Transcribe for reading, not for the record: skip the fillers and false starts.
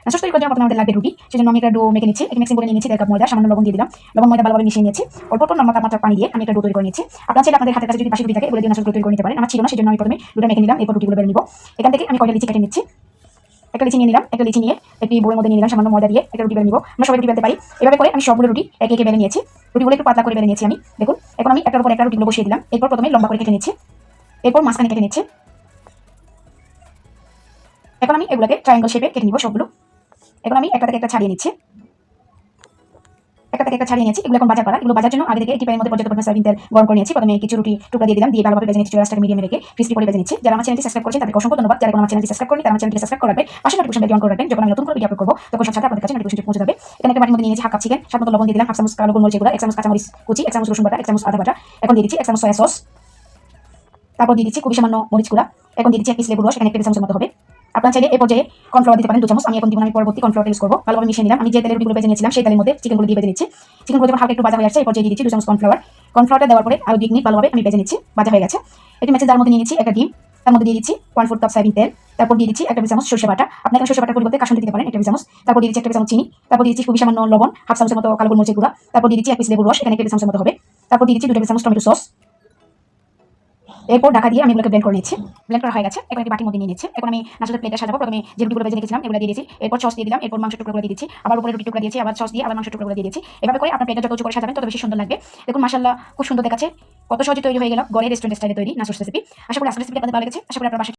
Nachos তৈরি করার জন্য প্রথমে আমাদের লাগবে রুটি। সেজন্য আমি একটা ডো মেখে নিচ্ছি। এক মিক্সিং বলে নিয়ে নিচ্ছি 1 কাপ ময়দা, সামান্য লবণ দিয়ে দিলাম। লবণ ময়দা ভালোভাবে মিশিয়ে নিয়েছি। অল্প অল্প নরম তাপমাত্রার পানি দিয়ে আমি একটা ডো তৈরি করে নিচ্ছি। আপনারা চাইলে আপনাদের হাতের কাছে যদি বাসি রুটি থাকে এগুলো দিয়ে নাচস তৈরি করে নিতে পারেন। আমার ছিল না, সেজন্য আমি প্রথমে ডোটা মেখে নিলাম, এরপর রুটিগুলো বেলে নিব। এখান থেকে আমি কয়টা লিচি কেটে নিচ্ছি। একটা লিচি নিয়ে নিলাম, একটা লিচি নিয়ে একটি বোলের মধ্যে নিয়ে নিলাম, সামান্য ময়দা দিয়ে একটা রুটি বেলে নিব। আমরা সবাই রুটি বেলতে পারি। এভাবে করে আমি সবগুলো রুটি একে একে বেলে নিয়েছি। রুটিগুলো একটু পাতলা করে বেলে নিয়েছি আমি, দেখুন। এখন আমি একটার উপর একটা রুটিগুলো বসিয়ে দিলাম। এরপর প্রথমে লম্বা করে কেটে নিচ্ছি, এরপর মাঝখানে কেটে নিচ্ছি। এখন আমি এগুলোকে ট্রায়াঙ্গল শেপে কেটে নিব সবগুলো। এখন আমি একটা থেকে একটা ছাড়িয়ে নিচ্ছি, একটা থেকে একটা ছাড়িয়ে নিয়েছি। এগুলো এখন বাজার করা। এগুলো বাজার জন্য আগে থেকে একটি প্যানের মধ্যে পর্যাপ্ত পরিমাণ সয়াবিন তেল গরম করে নিয়েছি। প্রথমে কিছু রুটি টুকরা দিয়ে দিলাম, দিয়ে ভালোভাবে ভেজে নিচ্ছি। চুলাটাকে মিডিয়ামে রেখে ক্রিস্পি করে ভেজে নিচ্ছি। যারা আমার চ্যানেলটি সাবস্ক্রাইব করেছেন তাদেরকে অসংখ্য ধন্যবাদ। যারা আমার চ্যানেলটি সাবস্ক্রাইব করেনি তারা আমার চ্যানেলটি সাবস্ক্রাইব করে রাখবেন, পাশে নোটিফিকেশন বেল অন করে রাখবেন। যখন আমি নতুন করে ভিডিও আপলোড করব তখন সাথে আপনাদের কাছে নোটিফিকেশনটি পৌঁছে যাবে। এখানে একটা বাটির মধ্যে নিয়েছি হাফ কাপ চিকেন, স্বাদ মতো লবণ দিয়ে দিলাম, হাফ চামচ কালো গোলমরিচ গুঁড়া, 1 চামচ কাঁচামরিচ কুচি, 1 চামচ রসুন বাটা, 1 চামচ আদা বাটা। এখন দিয়ে দিচ্ছি 1 চামচ সয়া সস, তারপর দিয়ে দিচ্ছি খুবই সামান্য মরিচ গুঁড়া। এখন দিয়ে দিচ্ছি 1 পিস লেবুর রস, এখানে 1 টেবিল চামচের মতো হবে। আপনারা চাইলে এই পর্যায়ে কর্নফ্লাওয়ার দিতে পারেন 2 চামচ। আমি এখন দিব না, আমি পরবর্তী কর্নফ্লাওয়ার ইউজ করব। ভালোভাবে মিশিয়ে নিলাম। আমি যে তেলের রুটিগুলো ভেজে নিয়েছিলাম সেই তেলের মধ্যে চিকেনগুলো দিয়ে ভেজে নিচ্ছি। চিকেনগুলো যখন হালকা একটু ভাজা হয়ে আসছে এই পর্যায়ে দিয়ে দিচ্ছি 2 চামচ কর্নফ্লাওয়ার। কর্নফ্লাওয়ারটা দেওয়ার পরে আরো 2 মিনিট ভালোভাবে আমি ভেজে নিচ্ছি, ভাজা হয়ে গেছে। এটি ম্যাচের জার মধ্যে নিয়ে নিচ্ছি একটা ডিম, তার মধ্যে দিয়ে দিচ্ছি 1/4 কাপ সয়াবিন তেল, তারপর দিয়ে দিচ্ছি 1 টেবিল চামচ সরষে বাটা। আপনি এখানে সরষে বাটার পরিবর্তে কাসুন্দি দিতে পারেন 1 টেবিল চামচ। তারপর দিয়ে দিচ্ছি 1 টেবিল চামচ চিনি, তারপর দিয়ে দিচ্ছি খুবই সামান্য লবণ, হাফ চামচের মতো কালো গোলমরিচের গুঁড়া, তারপর দিয়ে দিচ্ছি 1 পিস লেবুর রস, এখানে 1 টেবিল চামচের মতো হবে। তারপর দিয়ে দিচ্ছি 2 টেবিল চামচ টমেটো সস। এরপর ঢাকা দিয়ে আমি এগুলোকে ব্লেন্ড করে নিচ্ছি। ব্লেন্ড করা হয়ে গেছে। এখন একটি বাটির মধ্যে নিয়ে নিচ্ছি। এখন আমি নাচের প্লেটে সাজাবো। প্রথমে যে রুটিগুলো ভেজে রেখেছিলাম এগুলো দিয়ে দিয়েছি, এরপর সস দিয়ে দিলাম, এরপর মাংসের টুকরোগুলো দিয়ে দিচ্ছি, আবার উপরে রুটি টুকরা দিয়েছি, আবার সস দিয়ে আবার মাংসের টুকরোগুলো দিয়ে দিয়েছি। এভাবে করে আপনার প্লেটটা যত উঁচু করে সাজাবেন তত বেশি সুন্দর লাগবে। দেখুন মাশাআল্লাহ খুব সুন্দর দেখাচ্ছে। কত সহজে তৈরি হয়ে গেল ঘরে রেস্টুরেন্ট স্টাইলে তৈরি নাচস রেসিপি। আশা করি আজকের রেসিপিটা আপনাদের ভালো লেগেছে। আশা করি আপনারা